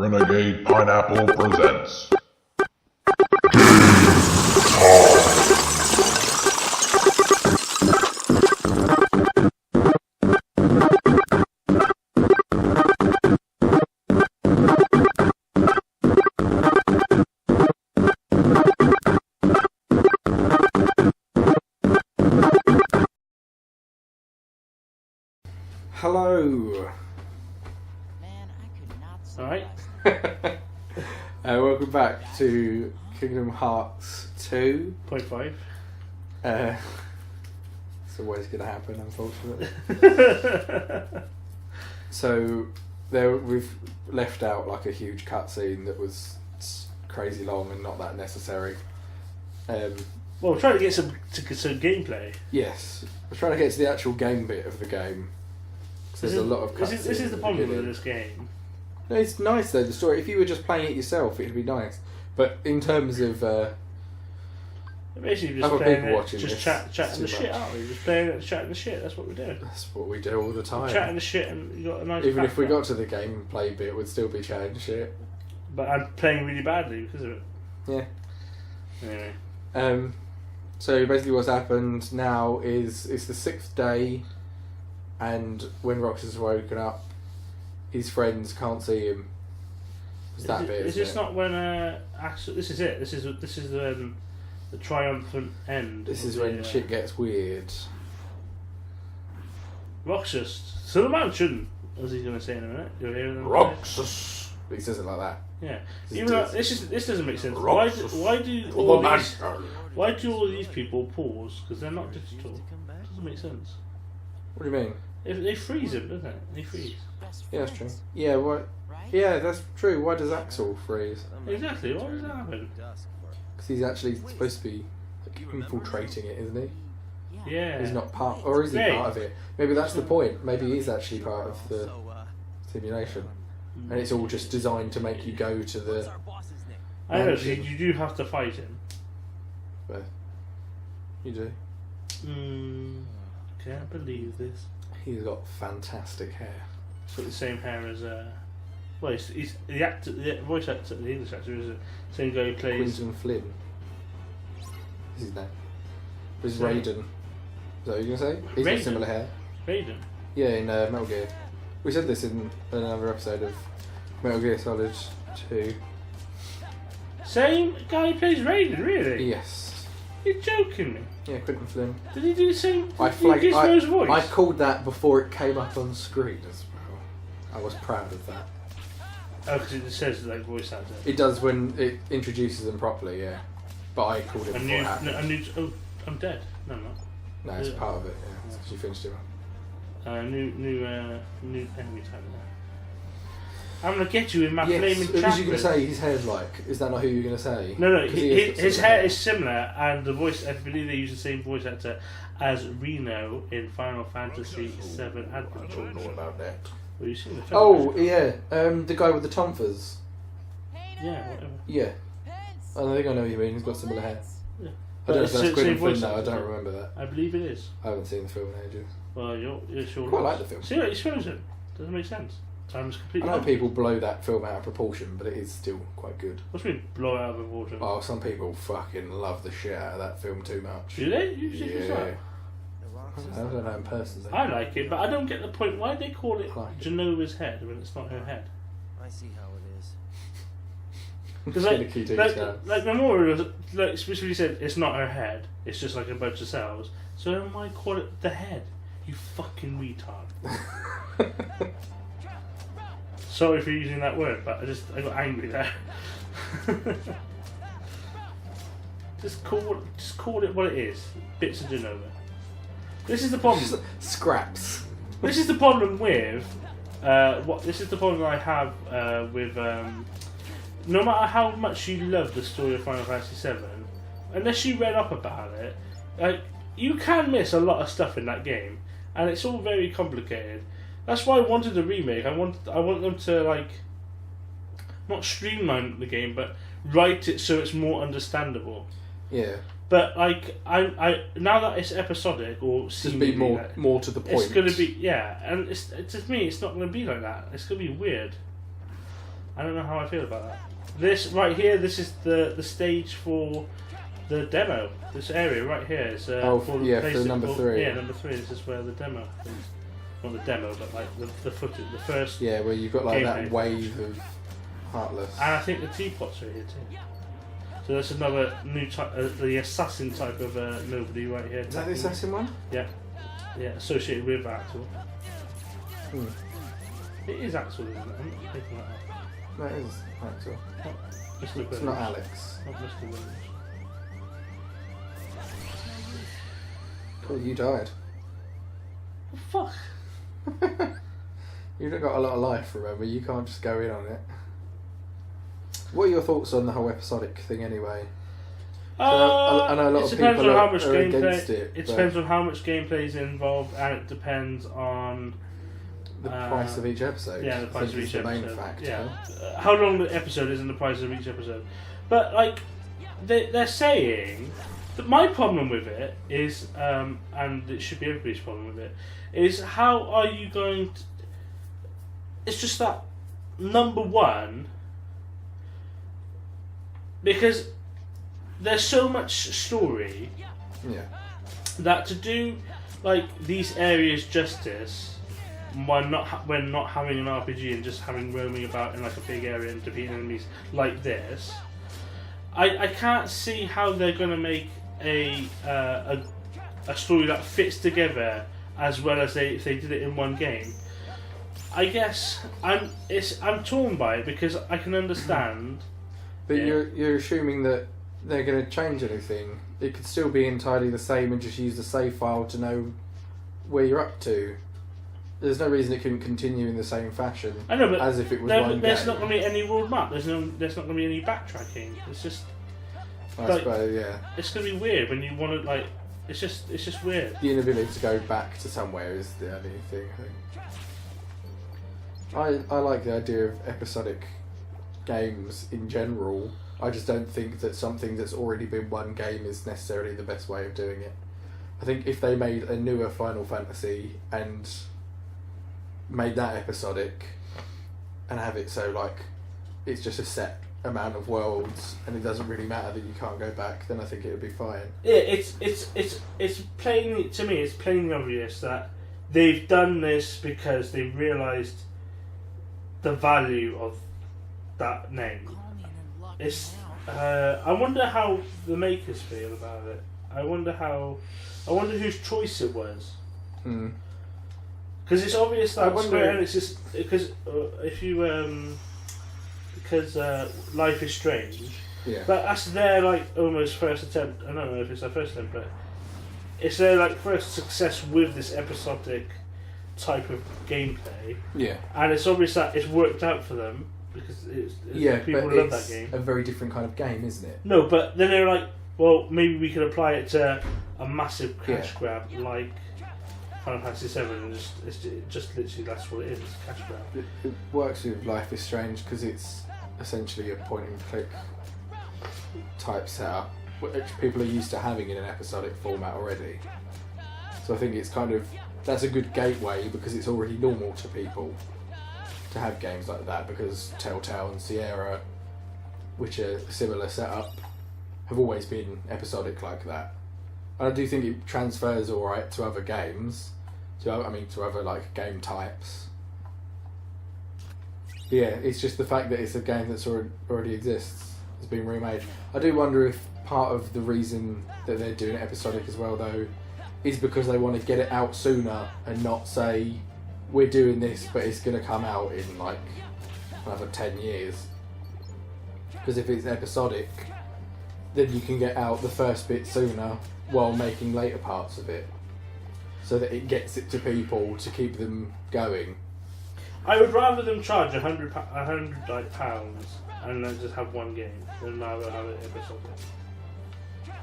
Renegade Pineapple presents Hello. Alright. Welcome back to Kingdom Hearts 2. 0.5. It's always going to happen, unfortunately. So we've left out like a huge cutscene that was crazy long and not that necessary. Well, we're trying to get some gameplay. Yes, we're trying to get to the actual game bit of the game. There's a lot of cutscenes. This is the problem with this game. No, it's nice though, the story. If you were just playing it yourself, it'd be nice. But in terms of basically just other playing people it, watching just this, chatting the shit out. You're just playing it, chatting the shit. That's what we do. that's what we do all the time. Chatting the shit, and you got a nice. Even if we background. got to the gameplay bit, we'd still be chatting shit. But I'm playing really badly because of it. Yeah. Anyway. So basically, what's happened now is it's the 6th day, and when Rox has woken up, his friends can't see him. It's that bit. Is this not when Axel? This is it. This is the triumphant end. This is when shit gets weird. Roxas to the mansion, as he's going to say in a minute. You'll hear them. Roxas. He says it like that. Yeah. This Even though is- this doesn't make sense. Roxas. Why do all these people pause? Because they're not digital. Doesn't make sense. What do you mean? If they freeze him, doesn't it? They freeze. Yeah, that's true. Yeah, what? Yeah, that's true. Why does Axel freeze? Exactly. Why does that happen? Because he's actually supposed to be like, infiltrating it, isn't he? Yeah. He's not part, or is he Right. part of it? Maybe that's the point. Maybe he's actually part of the simulation, and it's all just designed to make you go to the. I know. mansion. You do have to fight him. But you do. Can't believe this. He's got fantastic hair. He's got the same hair as well, he's the actor, the voice actor, the English actor is the same guy who plays. Quinton Flynn. Is his name? This is So- Raiden. Is that what you're gonna say? He's got Raiden? similar hair. Raiden. Yeah, in Metal Gear. We said this in another episode of Metal Gear Solid 2. Same guy who plays Raiden, really? Yes. You're joking me. Yeah, Quinton Flynn. Did he do the same? I did he flagged. Gizmo's voice? I called that before it came up on screen as well. I was proud of that. Oh, because it just says like voice actor. It does when it introduces them properly, yeah. But I called it I before knew. it happened. Oh, I'm dead. No, I'm not. No, it's Yeah. part of it. Yeah, she finished it. New enemy type there. I'm gonna get you in my Yes. flaming Who was you going to chakras. say his hair's like? Is that not who you're going to say? No, 'Cause he has got his similar hair is similar, and the voice. I believe they use the same voice actor as Reno in Final Fantasy VII I Adventure. don't know about that. Well, you seen the film? Oh yeah, the guy with the tonfas. yeah, whatever. Yeah, I think I know what you mean. He's got similar hair. Yeah. I don't know if Same that's Quentin Flynn voice though. I actor. don't remember that. I believe it is. I haven't seen the film in ages. Well, you're sure. Quite like the film. See, he's frozen. Doesn't make sense. Time's I completely. know up. people blow that film out of proportion, but it is still quite good. What's mean blow out of proportion? Oh, some people fucking love the shit out of that film too much. Do they? You think it's Yeah. like? I don't know in person. Though. I like it, but I don't get the point. Why do they call it I like it. Genova's head when it's not her head? I see how it is. Because Finicky detail. like Memorial, like specifically said, it's not her head. It's just like a bunch of cells. So then why call it the head? You fucking retard. Sorry for using that word, but I got angry there. just call it what it is. Bits of Genova. This is the problem. Scraps. This is the problem with this is the problem I have with no matter how much you love the story of Final Fantasy VII, unless you read up about it, you can miss a lot of stuff in that game, and it's all very complicated. That's why I wanted a remake. I want them to like not streamline the game, but write it so it's more understandable. Yeah. But like I now that it's episodic or Just be seemingly more to the point. it's going to be and to me it's not going to be like that. It's going to be weird. I don't know how I feel about that. This right here, this is the stage for the demo. This area right here is for number 3. Yeah, number 3. This is where the demo is. Not the demo, but like the footage, the first. Yeah, where you've got like that gameplay. wave of Heartless. And I think the teapots are here too. So that's another new type, the assassin type of nobody right here. Is that the assassin one? Yeah, yeah, associated with Axel. It is Axel, isn't it? I'm not making that up. No, it is Axel. Mr. It's not Alex. Not Mr. Williams. Cool, you died. Fuck. You've not got a lot of life, remember? You can't just go in on it. What are your thoughts on the whole episodic thing anyway? I know a lot of people are against it. It depends on how much gameplay is involved, and it depends on the price of each episode. Yeah, the price of each episode. The main factor. Yeah. How long the episode is and the price of each episode. But like, they're saying that my problem with it is, and it should be everybody's problem with it, is how are you going to... It's just that, number one, because there's so much story that to do like these areas justice when not having an RPG and just having roaming about in like a big area and defeating enemies like this, I can't see how they're going to make a story that fits together as well as if they did it in one game. I guess I'm torn by it because I can understand. But you're assuming that they're going to change anything. It could still be entirely the same and just use the save file to know where you're up to. There's no reason it couldn't continue in the same fashion. I know, but as if it was one there's game. not going to be any world map. There's not going to be any backtracking. It's just. I suppose, yeah. It's going to be weird when you want to like. It's just weird. The inability to go back to somewhere is the only thing. I think. I like the idea of episodic games in general. I just don't think that something that's already been one game is necessarily the best way of doing it. I think if they made a newer Final Fantasy and made that episodic and have it so like it's just a set amount of worlds and it doesn't really matter that you can't go back, then I think it would be fine. Yeah, it's plain to me. It's plainly obvious that they've done this because they realised the value of that name. It's. I wonder how the makers feel about it. I wonder whose choice it was. Because it's obvious that Square Enix is because if you because Life is Strange. Yeah. But that's their like almost first attempt. I don't know if it's their first attempt, but it's their like first success with this episodic type of gameplay. Yeah. And it's obvious that it's worked out for them because people but love it's that game. a very different kind of game, isn't it? No, but then they're like, well, maybe we could apply it to a massive cash grab like Final Fantasy 7, and it's just literally that's what it is. It's a cash grab. It works with Life is Strange because it's essentially a point and click type setup, which people are used to having in an episodic format already. So I think it's that's a good gateway because it's already normal to people to have games like that, because Telltale and Sierra, which are a similar setup, have always been episodic like that. And I do think it transfers alright to other games, to other like game types. But yeah, it's just the fact that it's a game that's already exists, has been remade. I do wonder if part of the reason that they're doing it episodic as well, though, is because they want to get it out sooner and not say, we're doing this, but it's going to come out in like another 10 years. Because if it's episodic, then you can get out the first bit sooner while making later parts of it, so that it gets it to people to keep them going. I would rather them charge £100 and then just have one game than rather have it episodic.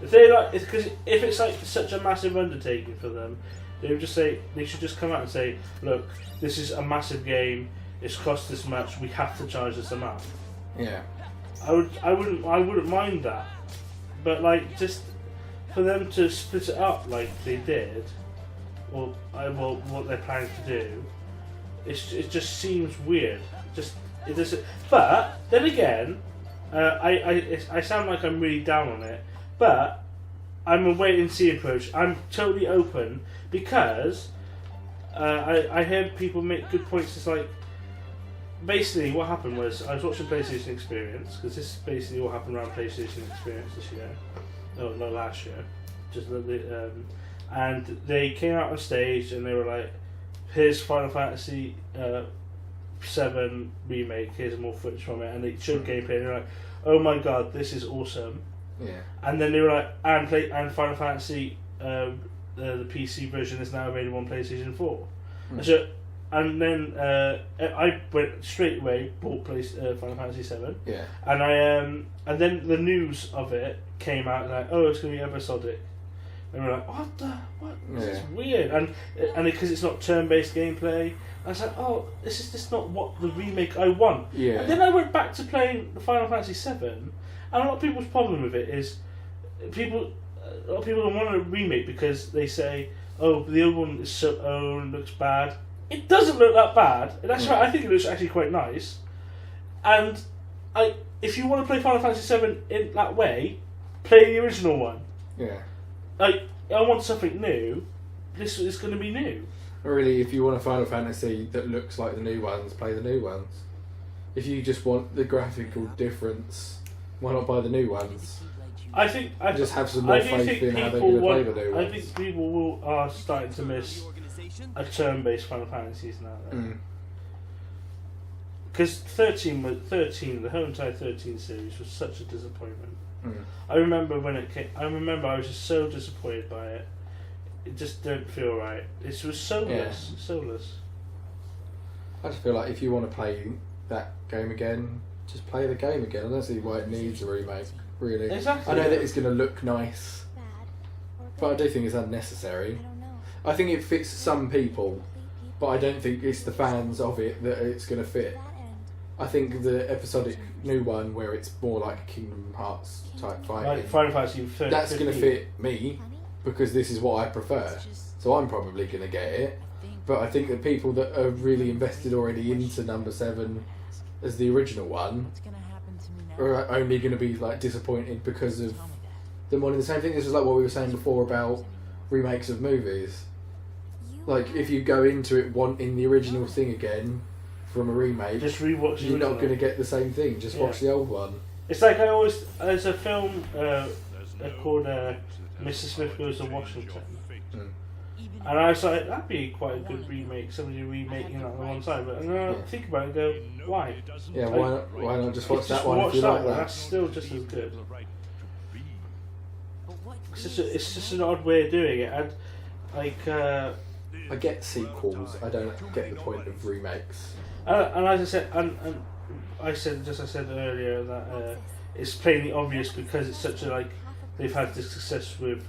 If they because if it's like such a massive undertaking for them, they would just say they should just come out and say, look, this is a massive game. It's cost this much. We have to charge this amount. Yeah. I wouldn't mind that, but like just for them to split it up like they did, or what they're planning to do, it just seems weird. It doesn't. But then again, I sound like I'm really down on it, but I'm a wait and see approach. I'm totally open because I heard people make good points. It's like basically what happened was I was watching PlayStation Experience because this is basically what happened around PlayStation Experience this year. Oh, not last year. Just and they came out on stage and they were like, "Here's Final Fantasy 7 Remake. Here's more footage from it." And they showed gameplay and they're like, "Oh my god, this is awesome." Yeah. And then they were like, and Final Fantasy, the PC version is now available on PlayStation 4. So, and then I went straight away, bought Final Fantasy 7. Yeah. And and then the news of it came out like, oh, it's going to be episodic. And we're like, what? This is weird. And because it's not turn-based gameplay, I was like, oh, this is just not what the remake I want. Yeah. And then I went back to playing the Final Fantasy 7, and a lot of people's problem with it is a lot of people don't want a remake because they say, oh, the old one is so old and looks bad. It doesn't look that bad. And that's right. I think it looks actually quite nice. And if you want to play Final Fantasy 7 in that way, play the original one. Yeah. I want something new. This is going to be new. Really, if you want a Final Fantasy that looks like the new ones, play the new ones. If you just want the graphical difference, why not buy the new ones? I think just have some more faith in how they're going to play the new ones. I think people are starting to miss a turn-based Final Fantasies now. Because 13, the whole entire 13 series was such a disappointment. I remember when it came. I was just so disappointed by it. It just didn't feel right. It was soulless. Soulless. I just feel like if you want to play that game again, just play the game again. I don't see why it needs a remake. Really. Exactly. I know that it's going to look nice, but I do think it's unnecessary. I think it fits some people, but I don't think it's the fans of it that it's going to fit. I think the episodic new one, where it's more like a Kingdom Hearts type fighting, Like Final Fantasy 15. that's going to fit me because this is what I prefer. So I'm probably going to get it. But I think that people that are really invested already into number 7 as the original one are only going to be like disappointed because of them wanting the same thing. This is like what we were saying before about remakes of movies. Like if you go into it wanting the original thing again from a remake, just rewatch. You're not going to get the same thing. Just watch the old one. It's like there's a film called Mr. Smith Goes to Washington, and I was like, that'd be quite a good remake. Somebody remaking it on one side, but then I think about it and go, why? Yeah, why not just watch that one watch if you like one. that? That's still just as good. It's just an odd way of doing it, and like. I get sequels. I don't get the point of remakes. And as I said, and I said earlier that it's plainly obvious because it's such a they've had this success with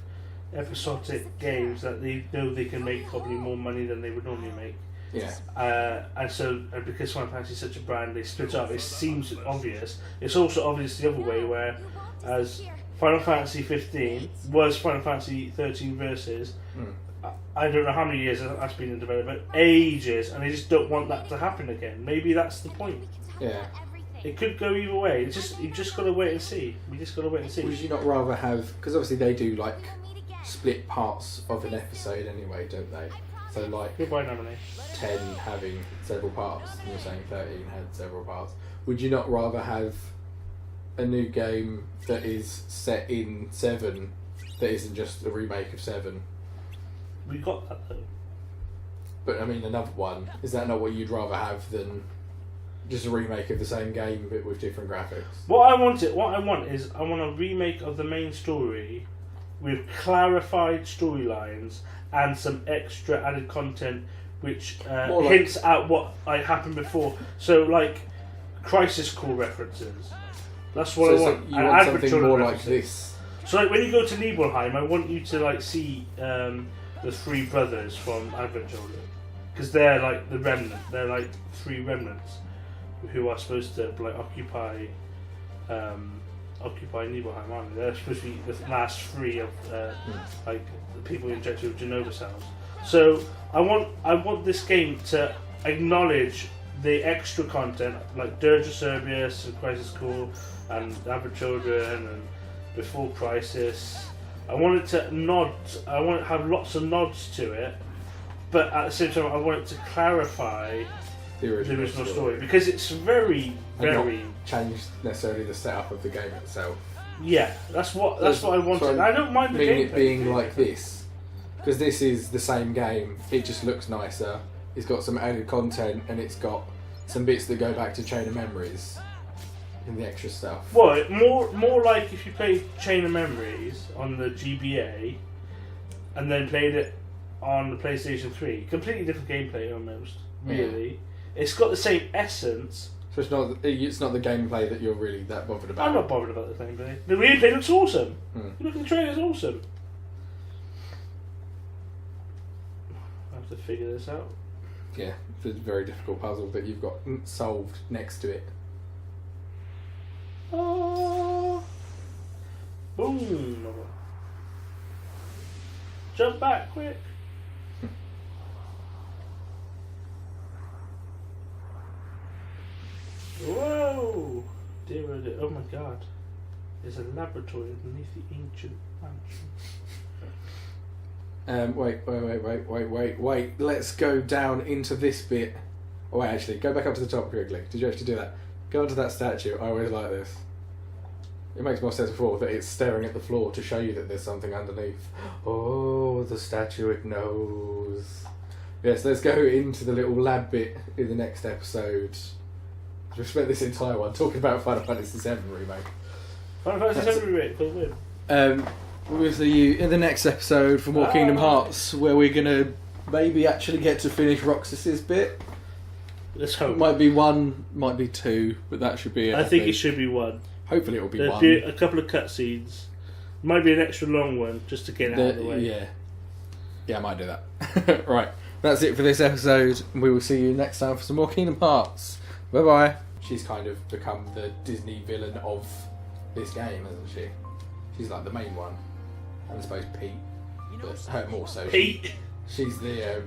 episodic games that they know they can make probably more money than they would normally make. Yeah. And because Final Fantasy is such a brand, they split up. It seems obvious. It's also obvious the other way, where as Final Fantasy 15 was Final Fantasy 13 Versus. I don't know how many years that's been in development, ages, and they just don't want that to happen again. Maybe that's the point. Yeah. It could go either way. You just got to wait and see. We just got to wait and see. Would you not rather have? Because obviously they do split parts of an episode anyway, don't they? So Goodbye, Nominee. 10 having several parts, and you're saying 13 had several parts. Would you not rather have a new game that is set in 7 that isn't just a remake of 7? We got that though. But I mean, another one, is that not what you'd rather have than just a remake of the same game but with different graphics? What I want is I want a remake of the main story with clarified storylines and some extra added content which hints at what happened before. So Crisis Core references. That's what I want. You want something more like this. So when you go to Nibelheim, I want you to see the 3 brothers from Advent Children, because they're the remnant. They're 3 remnants who are supposed to occupy Nibelheim, aren't they? They're supposed to be the last 3 of the people injected with Genova cells. So I want this game to acknowledge the extra content like Dirge of Cerberus and Crisis Core and Average Children and Before Crisis. I want it to have lots of nods to it, but at the same time I want it to clarify the original story because it's very not change necessarily the setup of the game itself. Yeah, that's what I wanted. So I don't mind the gameplay it being like this, because this is the same game. It just looks nicer. It's got some added content, and it's got some bits that go back to Chain of Memories in the extra stuff. Well, more like if you played Chain of Memories on the GBA, and then played it on the PlayStation 3. Completely different gameplay almost. Really, yeah. It's got the same essence. So it's not the gameplay that you're really that bothered about. I'm not bothered about the gameplay. The gameplay looks awesome. You look at the trailer, it's awesome. I have to figure this out. Yeah, it's a very difficult puzzle that you've got solved next to it. Oh. Boom! Jump back, quick! Whoa! Dear, oh dear. Oh my god. There's a laboratory underneath the ancient mansion. Wait. Let's go down into this bit. Oh, wait, actually, go back up to the top quickly. Did you actually do that? Go onto that statue. I always like this. It makes more sense before that it's staring at the floor to show you that there's something underneath. Oh, the statue, it knows. Yes, let's go into the little lab bit in the next episode. We spent this entire one talking about Final Fantasy VII Remake. Final Fantasy VII Remake, for the win. We'll see you in the next episode for more Kingdom Hearts, where we're going to maybe actually get to finish Roxas's bit. Let's hope. Might be one, might be two, but that should be it. I think it should be one. Hopefully it'll be There'll one. be a couple of cutscenes. Might be an extra long one, just to get it out of the way. Yeah, I might do that. Right, that's it for this episode. We will see you next time for some more Kingdom Hearts. Bye bye. She's kind of become the Disney villain of this game, hasn't she? She's like the main one. And I suppose Pete, but her more so. Pete! She's the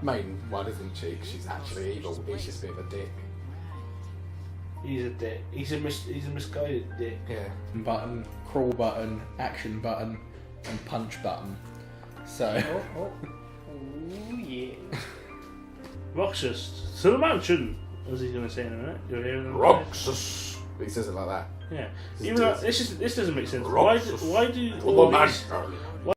main one, isn't she? She's actually evil. He's just a bit of a dick. He's a dick. He's a misguided dick. Yeah. Button, crawl button, action button, and punch button. So. Oh yeah. Roxas, to the mansion! As he's going to say in a minute. You'll hear him. Roxas. He says it like that. Yeah. This Even though this doesn't make sense. Why do all these